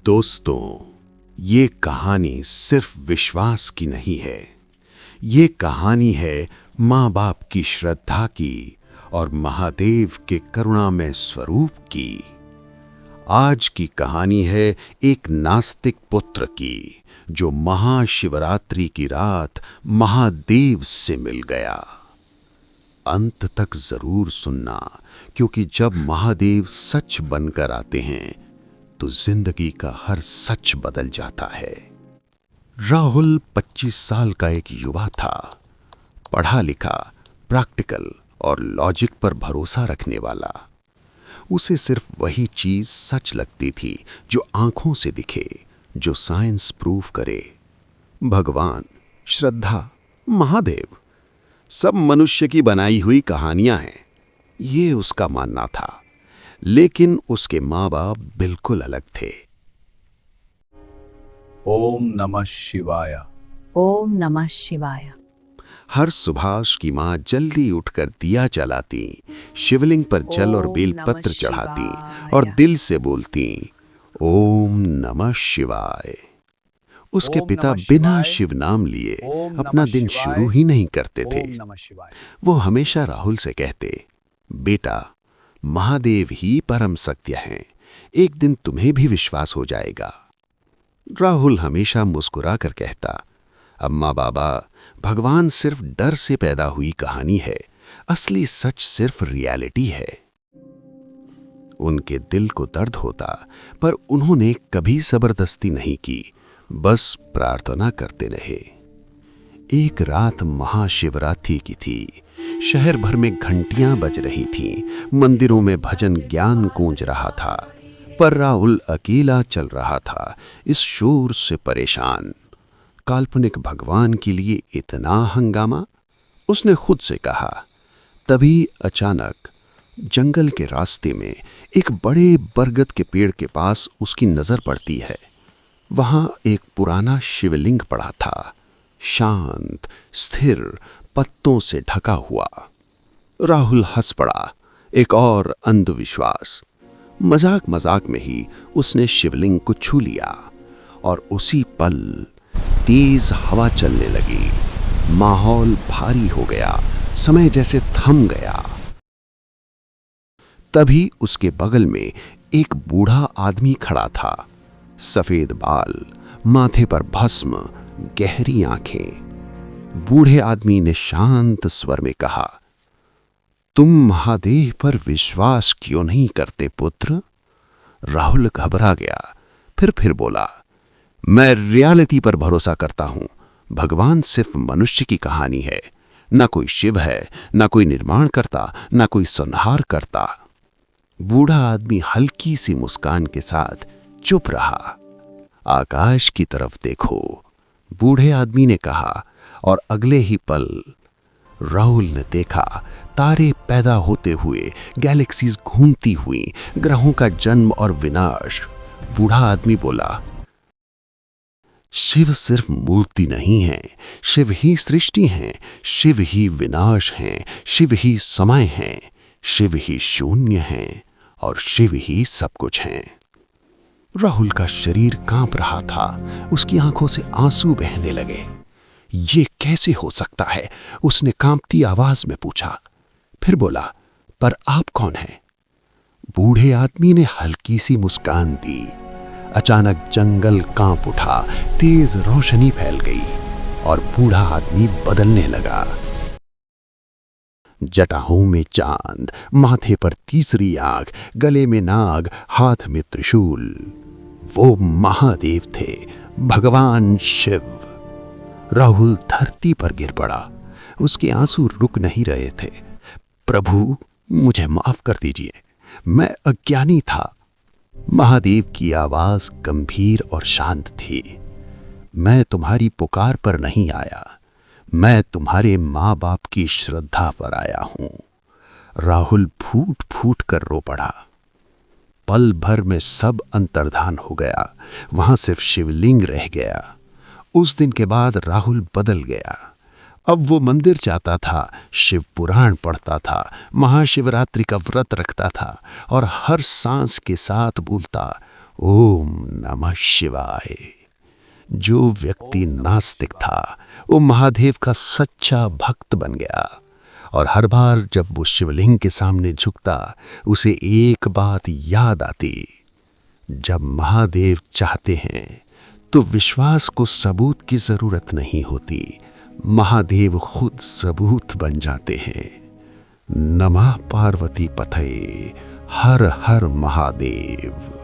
दोस्तों, ये कहानी सिर्फ विश्वास की नहीं है। ये कहानी है माँ बाप की श्रद्धा की और महादेव के करुणामय स्वरूप की। आज की कहानी है एक नास्तिक पुत्र की जो महाशिवरात्रि की रात महादेव से मिल गया। अंत तक जरूर सुनना, क्योंकि जब महादेव सच बनकर आते हैं तो जिंदगी का हर सच बदल जाता है। राहुल 25 साल का एक युवा था, पढ़ा लिखा, प्रैक्टिकल और लॉजिक पर भरोसा रखने वाला। उसे सिर्फ वही चीज सच लगती थी जो आंखों से दिखे, जो साइंस प्रूव करे। भगवान, श्रद्धा, महादेव, सब मनुष्य की बनाई हुई कहानियां हैं, ये उसका मानना था। लेकिन उसके माँ बाप बिल्कुल अलग थे। ओम नमः शिवाय। ओम नमः शिवाय। हर सुबह उसकी माँ जल्दी उठकर दिया जलाती, शिवलिंग पर जल और ओम बेलपत्र नमः चढ़ाती शिवाय। और दिल से बोलती ओम नमः शिवाय। उसके ओम पिता नमः बिना शिवाय। शिव नाम लिए ओम अपना नमः दिन शिवाय। शुरू ही नहीं करते थे। ओम नमः शिवाय। वो हमेशा राहुल से कहते, बेटा, महादेव ही परम सत्य हैं, एक दिन तुम्हें भी विश्वास हो जाएगा। राहुल हमेशा मुस्कुरा कर कहता, अम्मा बाबा, भगवान सिर्फ डर से पैदा हुई कहानी है, असली सच सिर्फ रियलिटी है। उनके दिल को दर्द होता, पर उन्होंने कभी जबरदस्ती नहीं की, बस प्रार्थना करते रहे। एक रात महाशिवरात्रि की थी। शहर भर में घंटियां बज रही थीं, मंदिरों में भजन ज्ञान गूंज रहा था, पर राहुल अकेला चल रहा था, इस शोर से परेशान। काल्पनिक भगवान के लिए इतना हंगामा, उसने खुद से कहा। तभी अचानक जंगल के रास्ते में एक बड़े बरगद के पेड़ के पास उसकी नजर पड़ती है। वहां एक पुराना शिवलिंग पड़ा था, शांत, स्थिर, पत्तों से ढका हुआ। राहुल हंस पड़ा, एक और अंधविश्वास। मजाक मजाक में ही उसने शिवलिंग को छू लिया और उसी पल तेज हवा चलने लगी। माहौल भारी हो गया, समय जैसे थम गया। तभी उसके बगल में एक बूढ़ा आदमी खड़ा था, सफेद बाल, माथे पर भस्म, गहरी आंखें। बूढ़े आदमी ने शांत स्वर में कहा, तुम महादेव पर विश्वास क्यों नहीं करते पुत्र? राहुल घबरा गया, फिर बोला, मैं रियलिटी पर भरोसा करता हूं। भगवान सिर्फ मनुष्य की कहानी है, ना कोई शिव है, ना कोई निर्माण करता, ना कोई संहार करता। बूढ़ा आदमी हल्की सी मुस्कान के साथ चुप रहा। आकाश की तरफ देखो, बूढ़े आदमी ने कहा, और अगले ही पल राहुल ने देखा तारे पैदा होते हुए, गैलेक्सीज घूमती हुई, ग्रहों का जन्म और विनाश। बूढ़ा आदमी बोला, शिव सिर्फ मूर्ति नहीं है, शिव ही सृष्टि है, शिव ही विनाश है, शिव ही समय है, शिव ही शून्य है और शिव ही सब कुछ है। राहुल का शरीर कांप रहा था, उसकी आंखों से आंसू बहने लगे। ये कैसे हो सकता है? उसने कांपती आवाज में पूछा। फिर बोला, पर आप कौन हैं? बूढ़े आदमी ने हल्की सी मुस्कान दी। अचानक जंगल कांप उठा, तेज रोशनी फैल गई और बूढ़ा आदमी बदलने लगा। जटाओं में चांद, माथे पर तीसरी आंख, गले में नाग, हाथ में त्रिशूल। वो महादेव थे, भगवान शिव। राहुल धरती पर गिर पड़ा, उसके आंसू रुक नहीं रहे थे। प्रभु, मुझे माफ कर दीजिए, मैं अज्ञानी था। महादेव की आवाज गंभीर और शांत थी। मैं तुम्हारी पुकार पर नहीं आया, मैं तुम्हारे माँ बाप की श्रद्धा पर आया हूं। राहुल फूट फूट कर रो पड़ा। पल भर में सब अंतर्धान हो गया, वहां सिर्फ शिवलिंग रह गया। उस दिन के बाद राहुल बदल गया। अब वो मंदिर जाता था, शिव पुराण पढ़ता था, महाशिवरात्रि का व्रत रखता था और हर सांस के साथ बोलता, ओम नमः शिवाय। जो व्यक्ति नास्तिक था वो महादेव का सच्चा भक्त बन गया, और हर बार जब वो शिवलिंग के सामने झुकता उसे एक बात याद आती, जब महादेव चाहते हैं तो विश्वास को सबूत की जरूरत नहीं होती, महादेव खुद सबूत बन जाते हैं। नमः पार्वती पतये, हर हर महादेव।